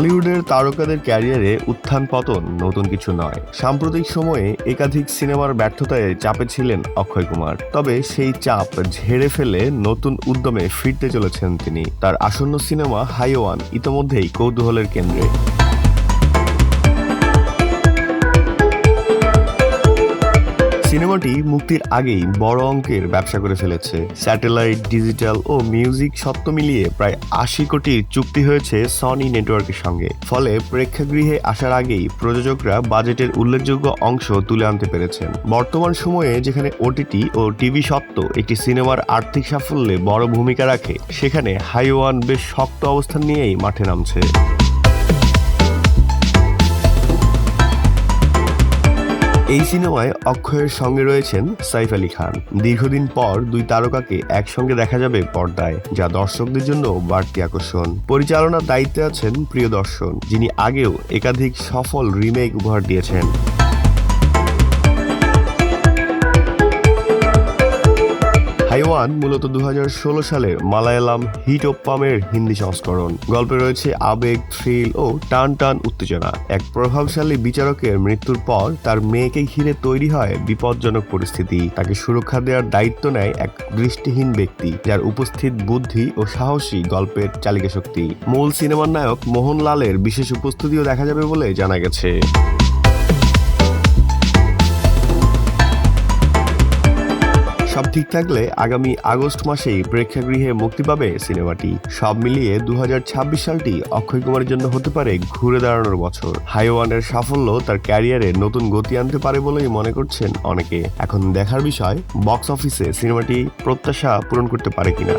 বলিউডের তারকাদের ক্যারিয়ারে উত্থান পতন নতুন কিছু নয়। সাম্প্রতিক সময়ে একাধিক সিনেমার ব্যর্থতায় চাপে ছিলেন অক্ষয় কুমার। তবে সেই চাপ ঝেড়ে ফেলে নতুন উদ্যমে ফিরতে চলেছেন তিনি। তার আসন্ন সিনেমা হাইওয়ান ইতোমধ্যেই কৌতূহলের কেন্দ্রে। সিনেমাটি মুক্তির আগেই বড় অঙ্কের ব্যবসা করে ফেলেছে। স্যাটেলাইট, ডিজিটাল ও মিউজিক সত্ত্ব মিলিয়ে প্রায় ৮০ কোটির চুক্তি হয়েছে সনি নেটওয়ার্কের সঙ্গে। ফলে প্রেক্ষাগৃহে আসার আগেই প্রযোজকরা বাজেটের উল্লেখযোগ্য অংশ তুলে আনতে পেরেছেন। বর্তমান সময়ে যেখানে ওটিটি ও টিভি সত্ত্ব একটি সিনেমার আর্থিক সাফল্যে বড় ভূমিকা রাখে, সেখানে হাইওয়ান বেশ শক্ত অবস্থান নিয়েই মাঠে নামছে। এই সিনেমায় অক্ষয়ের সঙ্গে রয়েছেন সাইফ আলী খান। দীর্ঘদিন পর দুই তারকাকে একসঙ্গে দেখা যাবে পর্দায়, যা দর্শকদের জন্য বাড়তি আকর্ষণ। পরিচালনার দায়িত্বে আছেন প্রিয়দর্শন, যিনি আগেও একাধিক সফল রিমেক উপহার দিয়েছেন। হাইওয়ান মূলত ২০১৬ সালের মালায়ালাম হিট ওপ্পামের হিন্দি সংস্করণ। গল্পে রয়েছে আবেগ, থ্রিল ও টান টান উত্তেজনা। এক প্রভাবশালী বিচারকের মৃত্যুর পর তার মেয়েকে ঘিরে তৈরি হয় বিপজ্জনক পরিস্থিতি। তাকে সুরক্ষা দেওয়ার দায়িত্ব নেয় এক দৃষ্টিহীন ব্যক্তি, যার উপস্থিত বুদ্ধি ও সাহসী গল্পের চালিকা শক্তি। মূল সিনেমার নায়ক মোহনলালের বিশেষ উপস্থিতিও দেখা যাবে বলে জানা গেছে। সব ঠিক থাকলে আগামী আগস্ট মাসেই প্রেক্ষাগৃহে মুক্তি পাবে সিনেমাটি। সব মিলিয়ে ২০২৬ সালটি অক্ষয় কুমারের জন্য হতে পারে ঘুরে দাঁড়ানোর বছর। হাইওয়ানের সাফল্য তার ক্যারিয়ারে নতুন গতি আনতে পারে বলেই মনে করছেন অনেকে। এখন দেখার বিষয়, বক্স অফিসে সিনেমাটি প্রত্যাশা পূরণ করতে পারে কিনা।